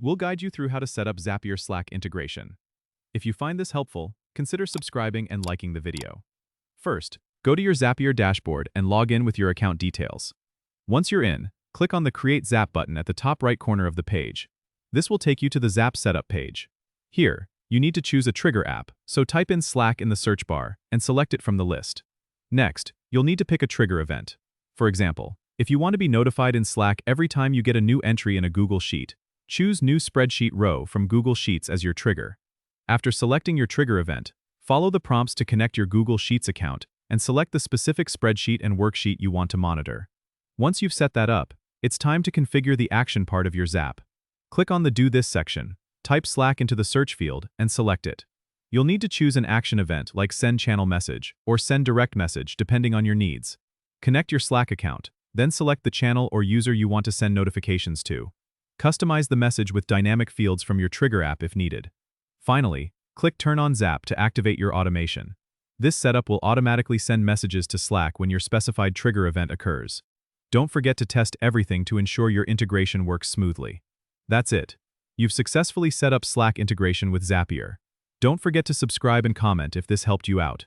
We'll guide you through how to set up Zapier Slack integration. If you find this helpful, consider subscribing and liking the video. First, go to your Zapier dashboard and log in with your account details. Once you're in, click on the Create Zap button at the top right corner of the page. This will take you to the Zap setup page. Here, you need to choose a trigger app, so type in Slack in the search bar and select it from the list. Next, you'll need to pick a trigger event. For example, if you want to be notified in Slack every time you get a new entry in a Google Sheet, choose New Spreadsheet Row from Google Sheets as your trigger. After selecting your trigger event, follow the prompts to connect your Google Sheets account and select the specific spreadsheet and worksheet you want to monitor. Once you've set that up, it's time to configure the action part of your Zap. Click on the Do This section, type Slack into the search field, and select it. You'll need to choose an action event like Send Channel Message or Send Direct Message depending on your needs. Connect your Slack account, then select the channel or user you want to send notifications to. Customize the message with dynamic fields from your trigger app if needed. Finally, click Turn on Zap to activate your automation. This setup will automatically send messages to Slack when your specified trigger event occurs. Don't forget to test everything to ensure your integration works smoothly. That's it. You've successfully set up Slack integration with Zapier. Don't forget to subscribe and comment if this helped you out.